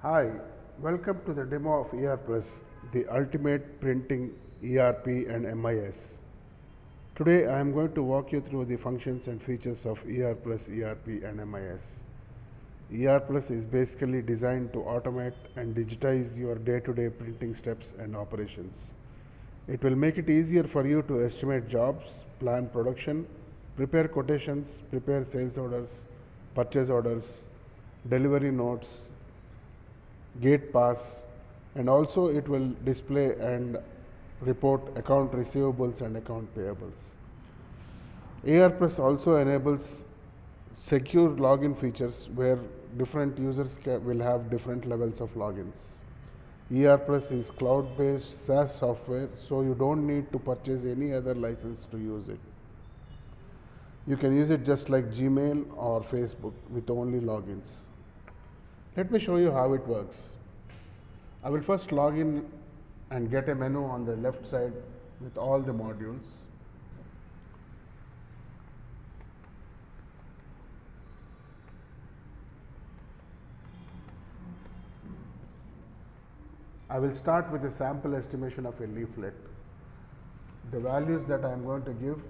Hi, welcome to the demo of ERPress, the ultimate printing ERP and MIS. Today I am going to walk you through the functions and features of ERPress, ERP and MIS. ERPress is basically designed to automate and digitize your day-to-day printing steps and operations. It will make it easier for you to estimate jobs, plan production, prepare quotations, prepare sales orders, purchase orders, delivery notes, gate pass, and also it will display and report account receivables and account payables. ERPress also enables secure login features where different users will have different levels of logins. ERPress is cloud-based SaaS software, so you don't need to purchase any other license to use it. You can use it just like Gmail or Facebook with only logins. Let me show you how it works. I will first log in and get a menu on the left side with all the modules. I will start with a sample estimation of a leaflet. The values that I am going to give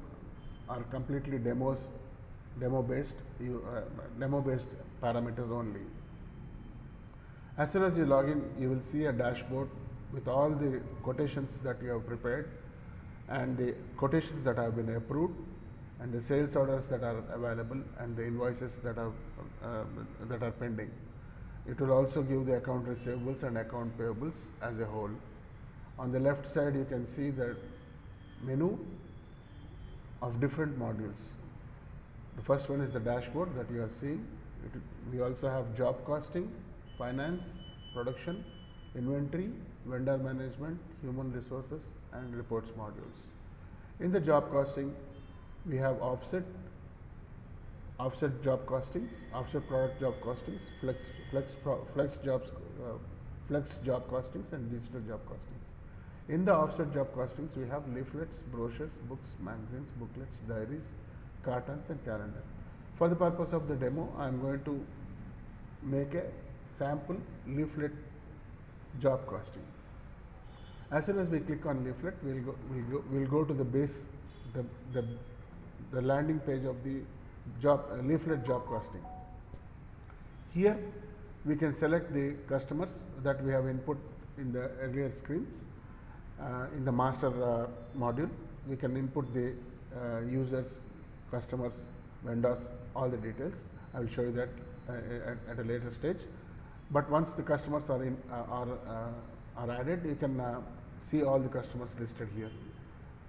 are completely demo-based parameters only. As soon as you log in, you will see a dashboard with all the quotations that you have prepared and the quotations that have been approved and the sales orders that are available and the invoices that are pending. It will also give the account receivables and account payables as a whole. On the left side, you can see the menu of different modules. The first one is the dashboard that you are seeing. We also have job costing, finance, production, inventory, vendor management, human resources, and reports modules. In the job costing, we have offset job costings, offset product job costings, flex job costings, and digital job costings. In the offset job costings, we have leaflets, brochures, books, magazines, booklets, diaries, cartons, and calendar. For the purpose of the demo, I am going to make a sample leaflet job costing. As soon as we click on leaflet, we'll go to the base, the landing page of the leaflet job costing. Here we can select the customers that we have input in the earlier screens. In the master module, we can input the users, customers, vendors, all the details. I will show you that at a later stage. But once the customers are added, you can see all the customers listed here.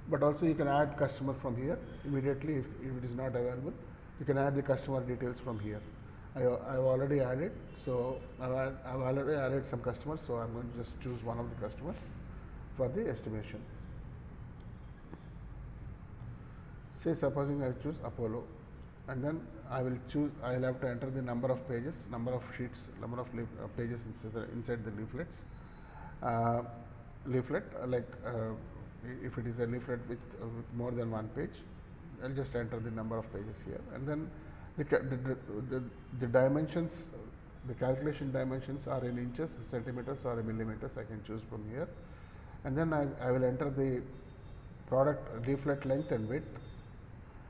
But also you can add customer from here immediately if it is not available. You can add the customer details from here. I've already added, so I've already added some customers, so I'm going to just choose one of the customers for the estimation. Say supposing I choose Apollo, and then I will have to enter the number of pages, number of sheets, number of pages inside the leaflets. If it is a leaflet with more than one page, I'll just enter the number of pages here, and then the dimensions, the calculation dimensions are in inches, centimeters, or millimeters. I can choose from here, and then I will enter the product leaflet length and width.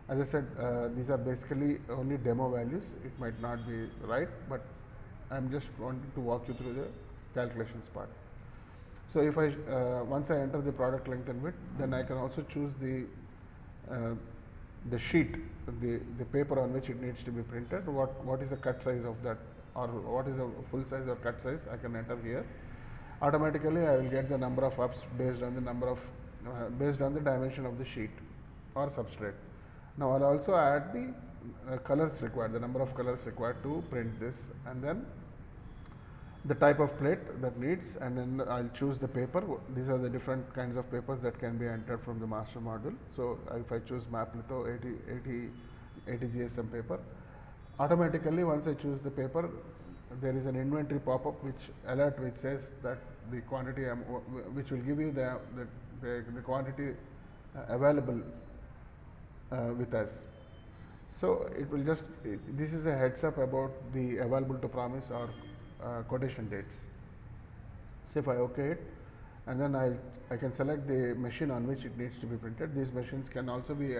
As I said, these are basically only demo values. It might not be right, but I'm just wanting to walk you through the calculations part. So if once I enter the product length and width, then I can also choose the sheet, the paper on which it needs to be printed. What is the cut size of that, or what is the full size or cut size? I can enter here. Automatically, I will get the number of ups based on the dimension of the sheet or substrate. Now I'll also add the colors required, the number of colors required to print this, and then the type of plate that needs, and then I'll choose the paper. These are the different kinds of papers that can be entered from the master module. So if I choose map litho 80 GSM paper, automatically once I choose the paper, there is an inventory pop-up which says that the quantity which will give you the quantity available with us. So it will just, this is a heads up about the available to promise or quotation dates. So if I OK it, and then I can select the machine on which it needs to be printed. These machines can also be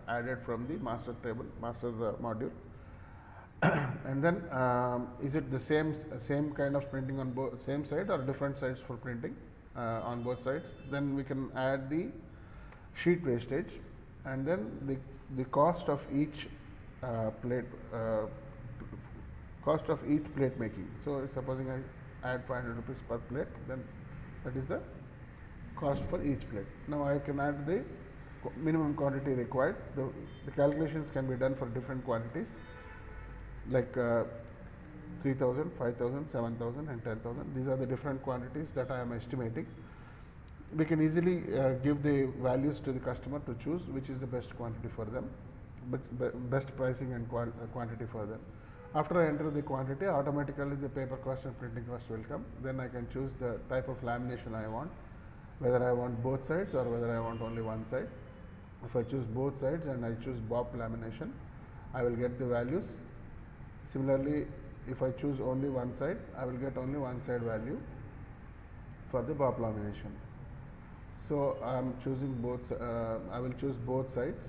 added from the master table, master module. And then is it the same kind of printing on both same side or different sides for printing on both sides? Then we can add the sheet wastage, and then the cost of each plate making. So supposing I add 500 rupees per plate, then that is the cost for each plate. Now I can add the minimum quantity required. The calculations can be done for different quantities, like 3000, 5000, 7000 and 10,000. These are the different quantities that I am estimating. We can easily give the values to the customer to choose which is the best quantity for them, best pricing and quantity for them. After I enter the quantity, automatically the paper cost and printing cost will come. Then I can choose the type of lamination I want, whether I want both sides or whether I want only one side. If I choose both sides and I choose BOP lamination, I will get the values. Similarly, if I choose only one side, I will get only one side value for the BOP lamination. So I am choosing both. I will choose both sides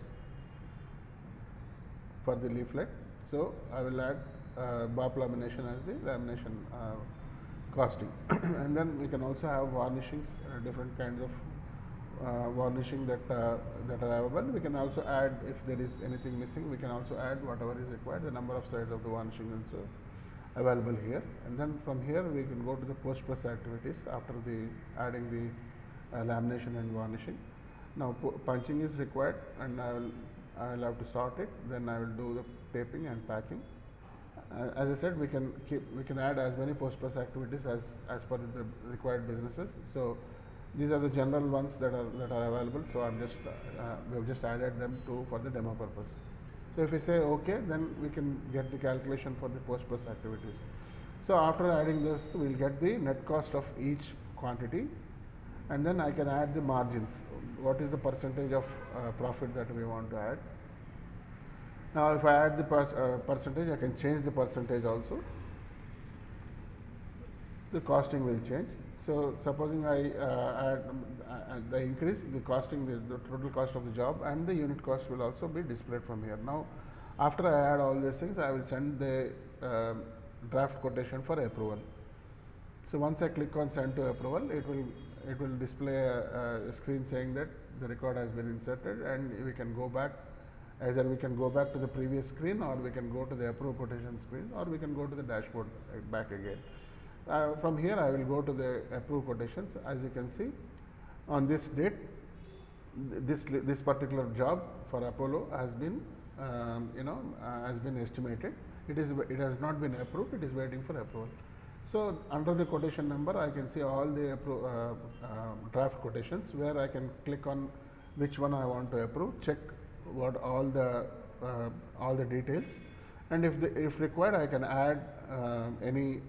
for the leaflet. So I will add BOP lamination as the lamination costing. And then we can also have varnishings, different kinds of varnishing that are available. We can also add, if there is anything missing, we can also add whatever is required. The number of sides of the varnishing also available here. And then from here we can go to the post press activities after the adding the lamination and varnishing. Now punching is required, and I will have to sort it. Then I will do the taping and packing. As I said, we can add as many post press activities as per the required businesses. So these are the general ones that are available. So I'm just we have just added them for the demo purpose. So if we say OK, then we can get the calculation for the post press activities. So after adding this, we will get the net cost of each quantity, and then I can add the margins. What is the percentage of profit that we want to add? Now if I add the percentage, I can change the percentage also. The costing will change. So supposing I add the increase, the costing, the total cost of the job and the unit cost will also be displayed from here. Now after I add all these things, I will send the draft quotation for approval. So once I click on send to approval, it will display a screen saying that the record has been inserted, and we can go back. Either we can go back to the previous screen, or we can go to the approve quotation screen, or we can go to the dashboard back again. From here I will go to the approve quotations. As you can see, on this date, this particular job for Apollo has been has been estimated. It has not been approved. It is waiting for approval. So under the quotation number, I can see all the draft quotations, where I can click on which one I want to approve, check what all the details, and if required, I can add any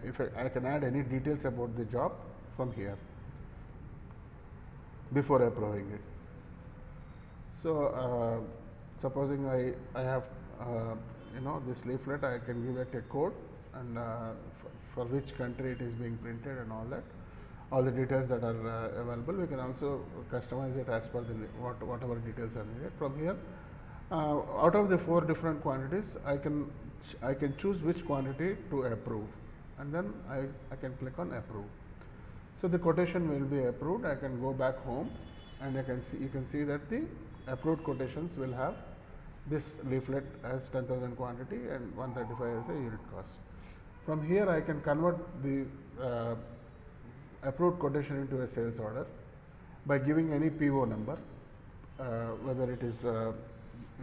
if I can add any details about the job from here before approving it. So supposing I have this leaflet, I can give it a code, and for which country it is being printed and all that, all the details that are available. We can also customize it as per whatever details are needed. From here, out of the 4 different quantities, I can choose which quantity to approve, and then I can click on approve. So the quotation will be approved. I can go back home, and you can see that the approved quotations will have this leaflet as 10,000 quantity and 135 as a unit cost. From here, I can convert the approved quotation into a sales order by giving any PO number, whether it is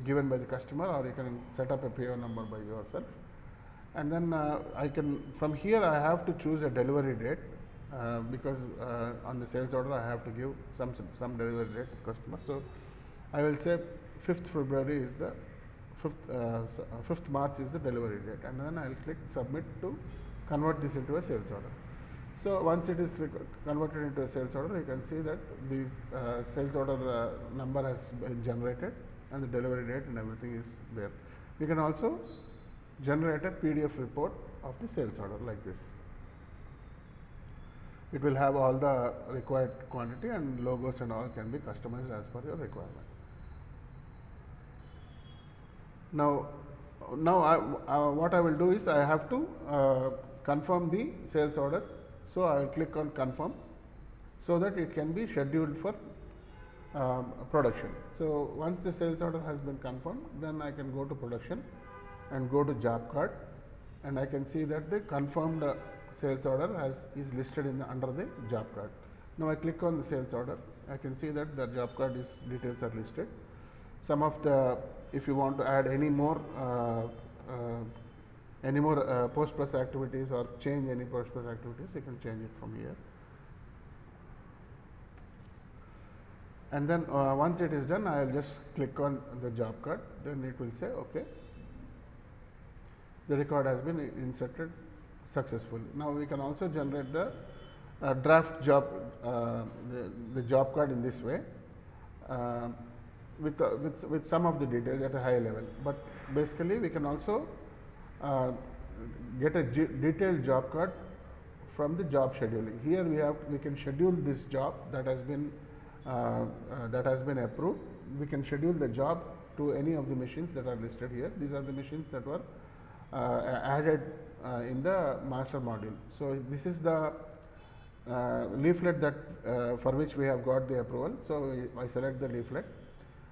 given by the customer, or you can set up a PO number by yourself. And then from here I have to choose a delivery date, because on the sales order I have to give some delivery date to customer. So I will say 5th February is the 5th March is the delivery date, and then I will click submit to convert this into a sales order. So once it is converted into a sales order, you can see that the sales order number has been generated, and the delivery date and everything is there. We can also generate a PDF report of the sales order like this. It will have all the required quantity, and logos and all can be customized as per your requirement. Now what I will do is I have to confirm the sales order. So I will click on confirm so that it can be scheduled for production. So once the sales order has been confirmed, then I can go to production and go to job card, and I can see that the confirmed sales order is listed under the job card. Now I click on the sales order, I can see that the job card details are listed. Some of the, if you want to add any more post process activities or change any post process activities, you can change it from here. And then once it is done, I will just click on the job card, then it will say okay, the record has been inserted successfully. Now we can also generate the draft job, the job card in this way, with some of the details at a high level. But basically we can also get a detailed job card from the job scheduling. Here we can schedule this job that has been approved. We can schedule the job to any of the machines that are listed here. These are the machines that were added in the master module. So this is the leaflet that for which we have got the approval. So I select the leaflet.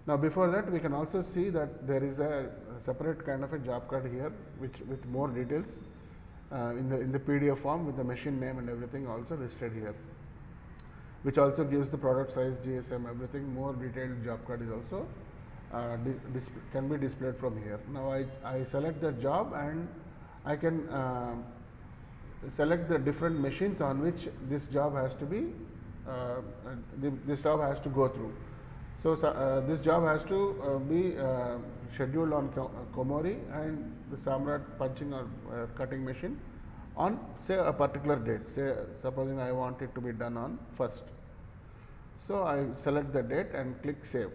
Now before that, we can also see that there is a separate kind of a job card here, with more details in the PDF form, with the machine name and everything also listed here, which also gives the product size, GSM, everything. More detailed job card is also can be displayed from here. Now I select the job, and I can select the different machines on which this job has to be this job has to go through. So this job has to be scheduled on Komori and the Samrat punching or cutting machine on, say, a particular date. Say, supposing I want it to be done on 1st. So I select the date and click save.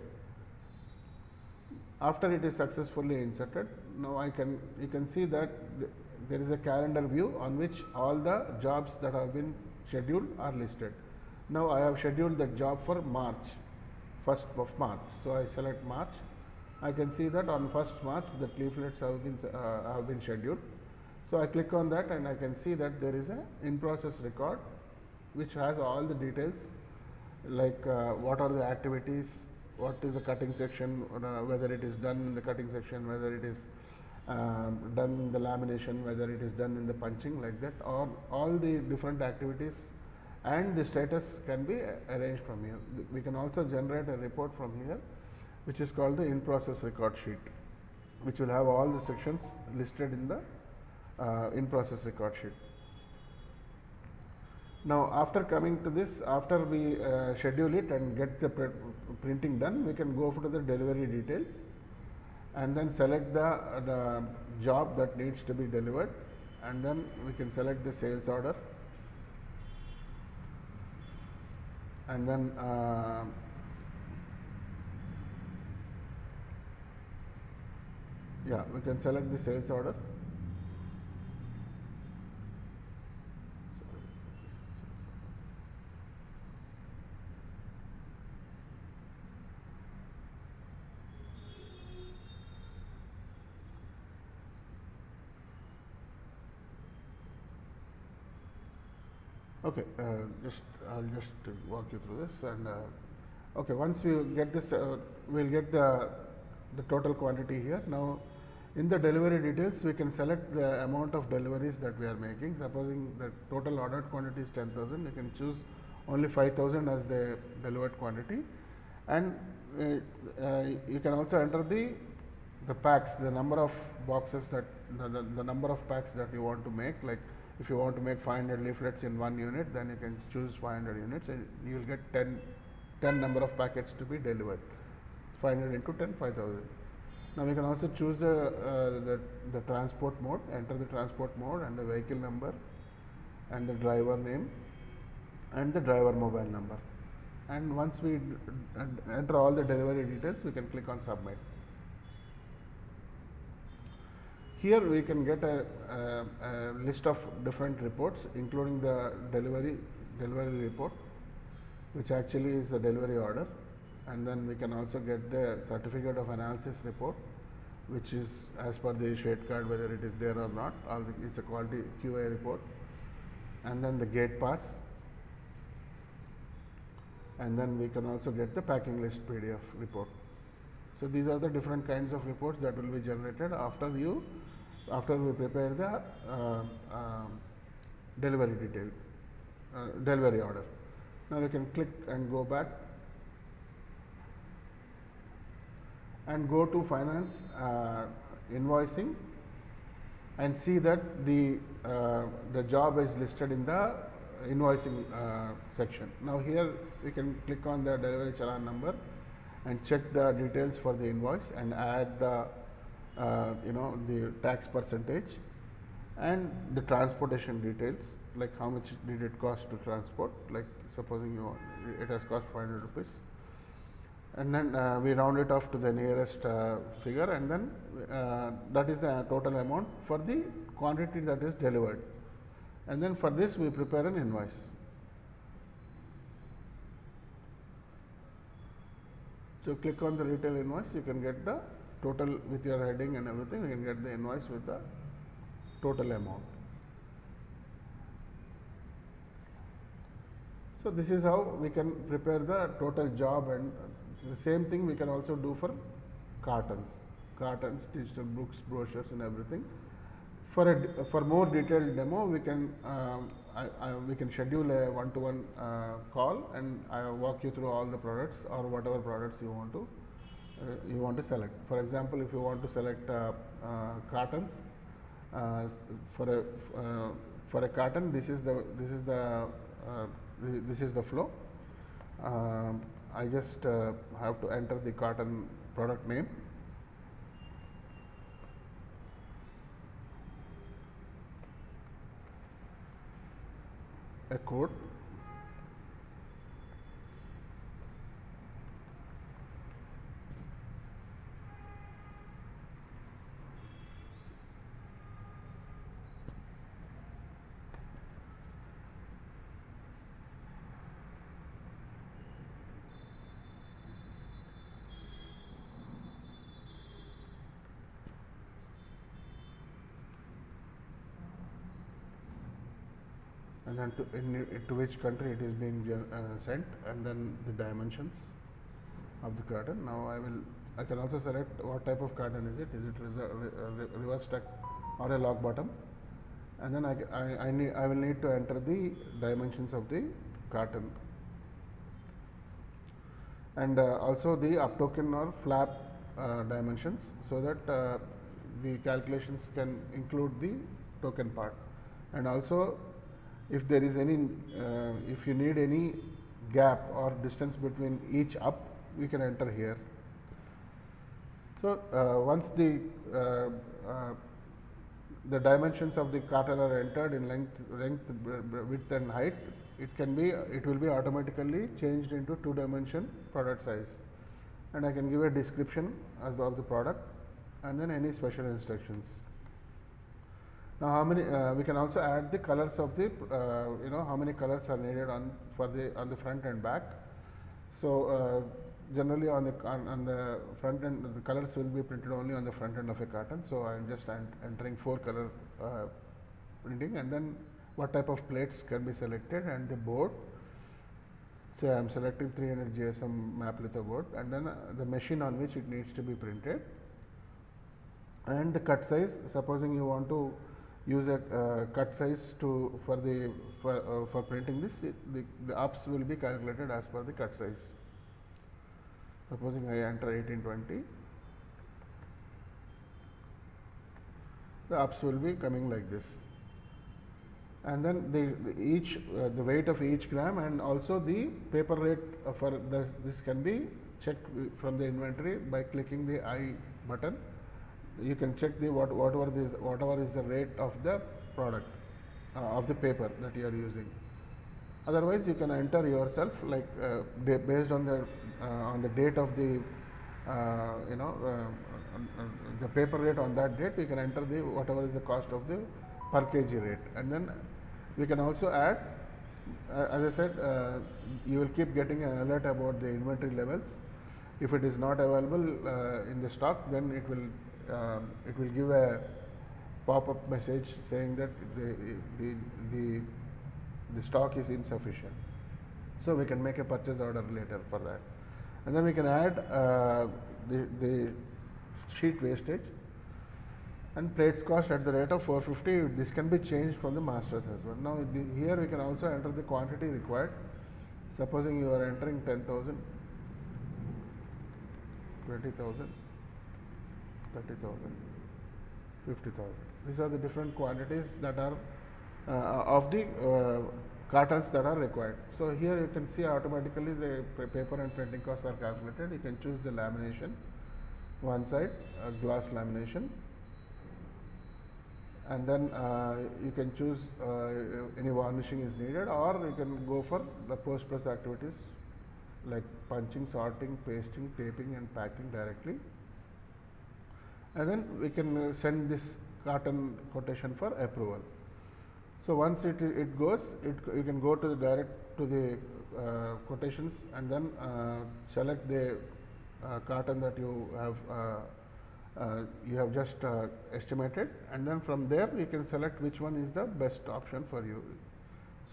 After it is successfully inserted, now you can see that there is a calendar view on which all the jobs that have been scheduled are listed. Now I have scheduled the job for March, 1st of March. So I select March. I can see that on 1st March the leaflets have been scheduled. So I click on that, and I can see that there is a in process record which has all the details, like what are the activities, what is the cutting section, whether it is done in the cutting section, whether it is done in the lamination, whether it is done in the punching, like that, or all the different activities, and the status can be arranged from here. We can also generate a report from here, which is called the in process record sheet, which will have all the sections listed in the in process record sheet. Now after coming to this, after we schedule it and get the printing done, we can go to the delivery details and then select the job that needs to be delivered, and then we can select the sales order, and then we can select the sales order. Okay, I'll just walk you through this, and okay, once we get this, we'll get the total quantity here. Now, in the delivery details, we can select the amount of deliveries that we are making. Supposing the total ordered quantity is 10,000, you can choose only 5,000 as the delivered quantity, and you can also enter the packs, the number of boxes that the number of packs that you want to make. Like, if you want to make 500 leaflets in one unit, then you can choose 500 units, and you will get 10 number of packets to be delivered. 500 into 10, 5,000. Now we can also choose the transport mode, enter the transport mode and the vehicle number and the driver name and the driver mobile number. And once we enter all the delivery details, we can click on submit. Here we can get a list of different reports, including the delivery report, which actually is the delivery order, and then we can also get the certificate of analysis report, which is as per the issued card whether it is there or not. It's a quality QA report, and then the gate pass, and then we can also get the packing list PDF report. So these are the different kinds of reports that will be generated after we prepare the delivery order. Now we can click and go back and go to finance invoicing and see that the job is listed in the invoicing section. Now here we can click on the delivery challan number and check the details for the invoice and add the the tax percentage and the transportation details, like how much did it cost to transport, like supposing it has cost 500 rupees, and then we round it off to the nearest figure, and then that is the total amount for the quantity that is delivered, and then for this we prepare an invoice. So click on the retail invoice, you can get the total with your heading and everything. You can get the invoice with the total amount. So this is how we can prepare the total job, and the same thing we can also do for cartons, digital books, brochures and everything. For more detailed demo, we can schedule a one-to-one call, and I will walk you through all the products or whatever products you want to select. For example, if you want to select cartons for a carton, this is the flow. I just have to enter the carton product name, a code, and then to which country it is being sent, and then the dimensions of the carton. Now I can also select what type of carton is it. Is it reverse stack or a lock bottom? And then I will need to enter the dimensions of the carton, and also the up token or flap dimensions, so that the calculations can include the token part. And also, if there is any if you need any gap or distance between each up, we can enter here. So once the dimensions of the carton are entered in length, width and height, it will be automatically changed into 2-dimension product size, and I can give a description as of the product and then any special instructions. Now how many we can also add the colors of the how many colors are needed on the front and back. So generally on the front end, the colors will be printed only on the front end of a carton. So I am just entering 4 color printing, and then what type of plates can be selected, and the board. So I am selecting 300 GSM map litho board, and then the machine on which it needs to be printed, and the cut size. Supposing you want to use a cut size for printing this, the ups will be calculated as per the cut size. Supposing I enter 1820, the ups will be coming like this, and then the weight of each gram, and also the paper rate for this can be checked from the inventory by clicking the I button. You can check whatever is the rate of the product of the paper that you are using. Otherwise, you can enter yourself, like based on the date of the the paper rate on that date, we can enter the whatever is the cost of the per kg rate, and then we can also add, as I said, you will keep getting an alert about the inventory levels. If it is not available in the stock, then it will give a pop-up message saying that the stock is insufficient. So we can make a purchase order later for that, and then we can add the sheet wastage and plates cost at the rate of 450. This can be changed from the masters as well. Now here we can also enter the quantity required. Supposing you are entering 10,000, 20,000, 30,000, 50,000. These are the different quantities that are of the cartons that are required. So here you can see automatically the paper and printing costs are calculated. You can choose the lamination, one side glass lamination, and then you can choose any varnishing is needed, or you can go for the post press activities like punching, sorting, pasting, taping and packing directly, and then we can send this carton quotation for approval. So once it goes, you can go to the direct to the quotations, and then select the carton that you have just estimated, and then from there you can select which one is the best option for you.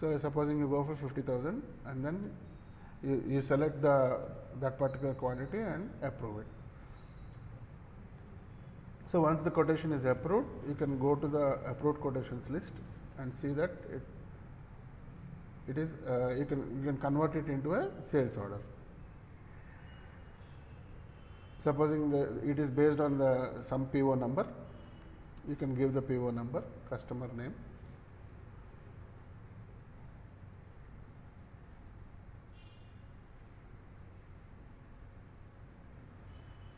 So supposing you go for 50,000, and then you select that particular quantity and approve it. So once the quotation is approved, you can go to the approved quotations list and see that it is you can convert it into a sales order. Supposing it is based on some PO number, you can give the PO number, customer name,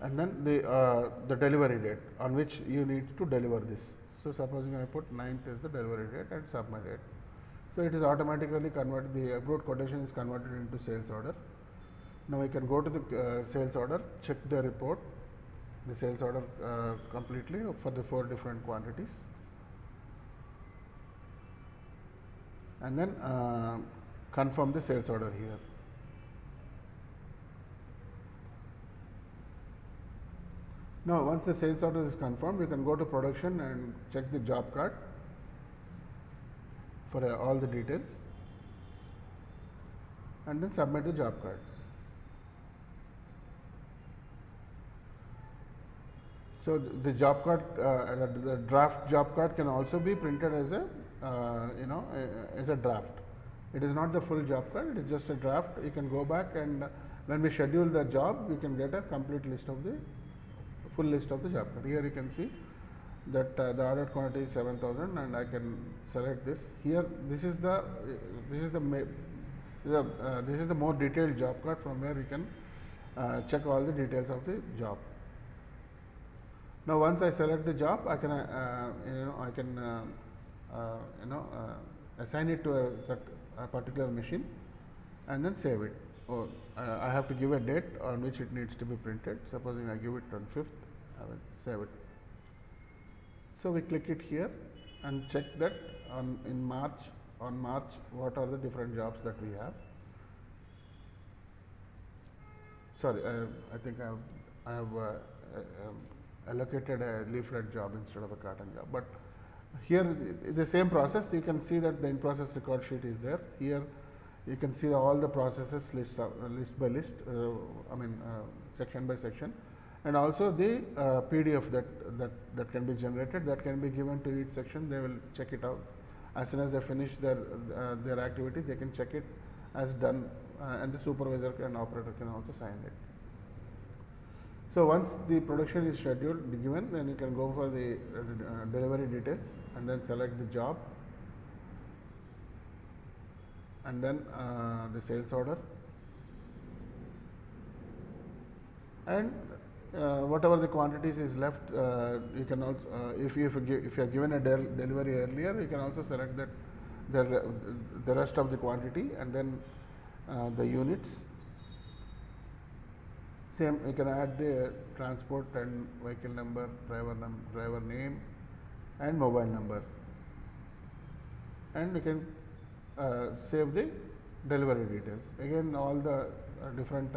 and then the delivery date on which you need to deliver this. So supposing I put 9th as the delivery date and submit it. So it is automatically converted, the approved quotation is converted into sales order. Now we can go to the sales order, check the report, the sales order completely for the 4 different quantities, and then confirm the sales order here. Now once the sales order is confirmed, you can go to production and check the job card for all the details, and then submit the job card. So the job card, the draft job card can also be printed as a as a draft. It is not the full job card; it is just a draft. You can go back, and when we schedule the job, you can get a complete list of the full list of the job card. Here you can see that the ordered quantity is 7,000, and I can select this. Here, this is the more detailed job card from where you can check all the details of the job. Now once I select the job, I can assign it to a particular machine and then save it. Or I have to give a date on which it needs to be printed. Supposing I give it on 5th, I will save it. So we click it here and check that on March what are the different jobs that we have. Sorry, I think I have allocated a leaflet job instead of a carton job. But here the same process. You can see that the in process record sheet is there. Here you can see all the processes list by list. Section by section, and also the PDF that can be generated, that can be given to each section. They will check it out as soon as they finish their activity. They can check it as done, and the supervisor and operator can also sign it. So once the production is scheduled, given, then you can go for the delivery details and then select the job, and then the sales order, and whatever the quantities is left, you can also, if you are given a delivery earlier, you can also select that the rest of the quantity, and then the units. Same, you can add the transport and vehicle number, driver name, and mobile number, and you can save the delivery details. Again, all the different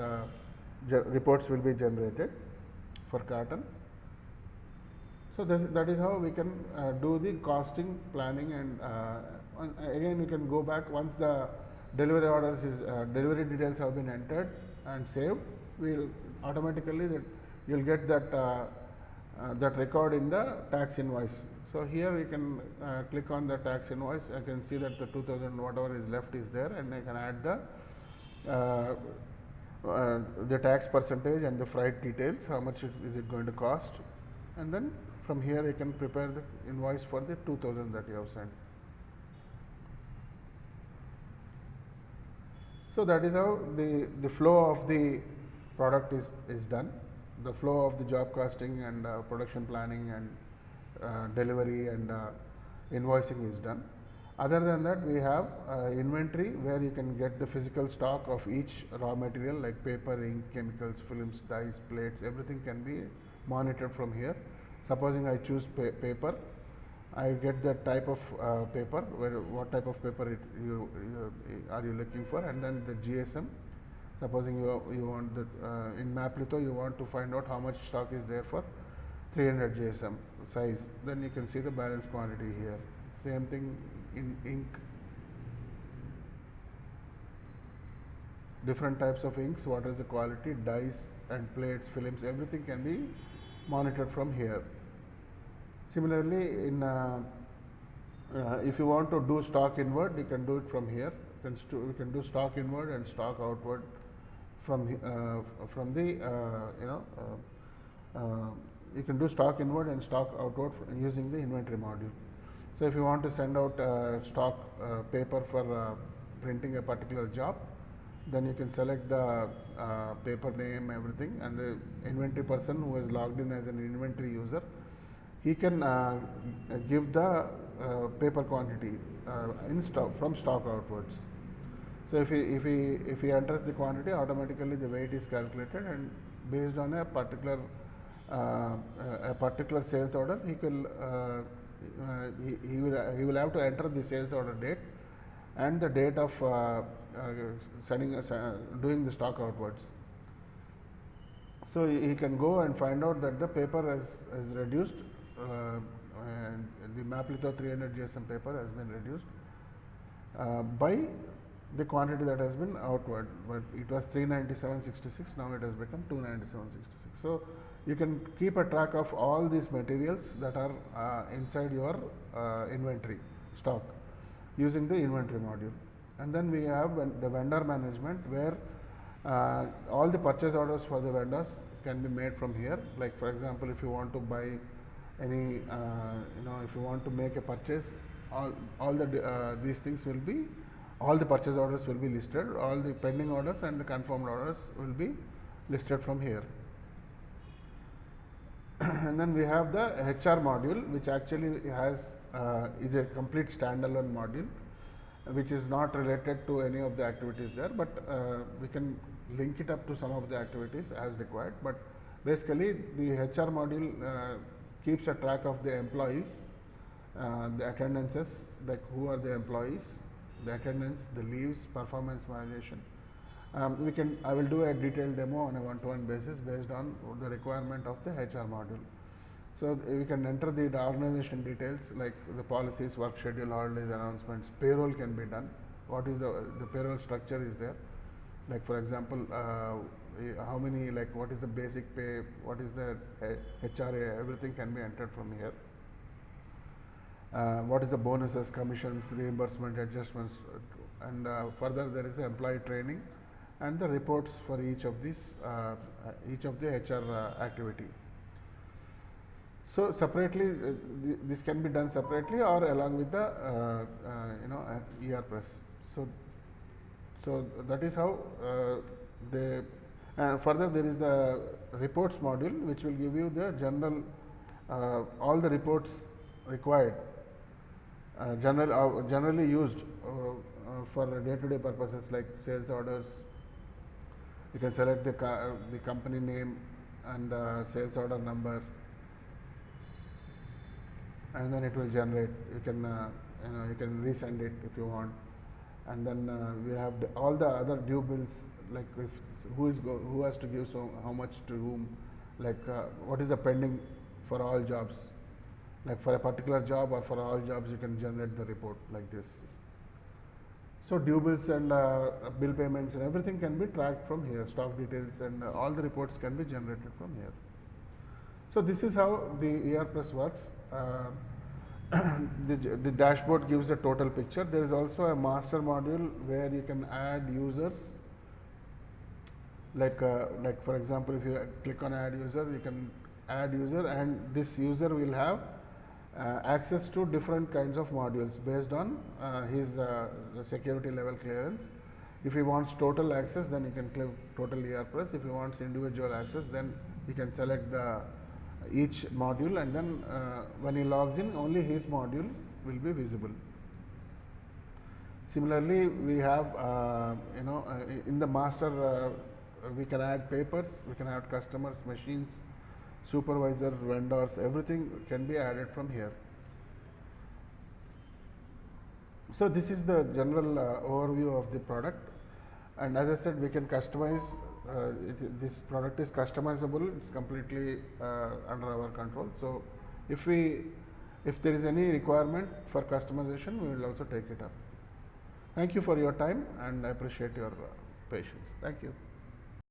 reports will be generated for carton. So that is how we can do the costing, planning, and again you can go back once the delivery details have been entered and saved. We'll automatically you'll get that record in the tax invoice. So here you can click on the tax invoice. I can see that the 2000 whatever is left is there, and I can add the tax percentage and the freight details. How much is it going to cost, and then from here you can prepare the invoice for the 2000 that you have sent. So that is how the flow of the product is done. The flow of the job costing and production planning and delivery and invoicing is done. Other than that, we have inventory, where you can get the physical stock of each raw material like paper, ink, chemicals, films, dyes, plates, everything can be monitored from here. Supposing I choose paper, I get the type of paper, what type of paper are you looking for, and then the GSM. Supposing you want the in MapLitho you want to find out how much stock is there for 300 GSM size, then you can see the balance quantity here. Same thing in ink, different types of inks, what is the quality, dyes and plates, films, everything can be monitored from here. Similarly, in if you want to do stock inward, you can do it from here. You can do stock inward and stock outward from the you can do stock inward and stock outward using the inventory module. So if you want to send out stock paper for printing a particular job, then you can select the paper name, everything, and the inventory person who is logged in as an inventory user, he can give the paper quantity in stock from stock outwards. So if he enters the quantity, automatically the weight is calculated, and based on a particular sales order, he will have to enter the sales order date and the date of doing the stock outwards. So he can go and find out that the paper has reduced, and the MapLitho 300 GSM paper has been reduced by the quantity that has been outward. But it was 397.66, now it has become 297.66. So you can keep a track of all these materials that are inside your inventory stock using the inventory module. And then we have the vendor management, where all the purchase orders for the vendors can be made from here. Like for example, if you want to buy any if you want to make a purchase, all these things will be, all the purchase orders will be listed, all the pending orders and the confirmed orders will be listed from here. And then we have the HR module, which actually has is a complete standalone module, which is not related to any of the activities there, but we can link it up to some of the activities as required. But basically the HR module keeps a track of the employees, the attendances, like who are the employees, the attendance, the leaves, performance violation. I will do a detailed demo on a one-to-one basis based on the requirement of the HR module. So we can enter the organization details like the policies, work schedule, holidays, announcements. Payroll can be done. What is the payroll structure is there? Like for example, how many, like what is the basic pay, what is the HRA, everything can be entered from here. What is the bonuses, commissions, reimbursement, adjustments, and further there is the employee training and the reports for each of these each of the HR activity. So separately, this can be done separately or along with the ERPress. So that is how further there is the reports module, which will give you the general all the reports required, generally used for day-to-day purposes like sales orders, You can select the company name and the sales order number, and then it will generate. You can you can resend it if you want, and then we have all the other due bills, like if who has to give so how much to whom, like what is the pending for all jobs, like for a particular job or for all jobs you can generate the report like this. So due bills and bill payments and everything can be tracked from here. Stock details and all the reports can be generated from here. So this is how the ERPress works. The dashboard gives a total picture. There is also a master module where you can add users. Like for example, if you click on add user, you can add user, and this user will have access to different kinds of modules based on his security level clearance. If he wants total access, then you can click total ERPress. If he wants individual access, then you can select each module, and then when he logs in, only his module will be visible. Similarly, we have in the master we can add papers, we can add customers, machines, supervisor, vendors, everything can be added from here. So this is the general overview of the product, and as I said, we can customize. This product is customizable. It's completely under our control. So if there is any requirement for customization, we will also take it up. Thank you for your time, and I appreciate your patience. Thank you.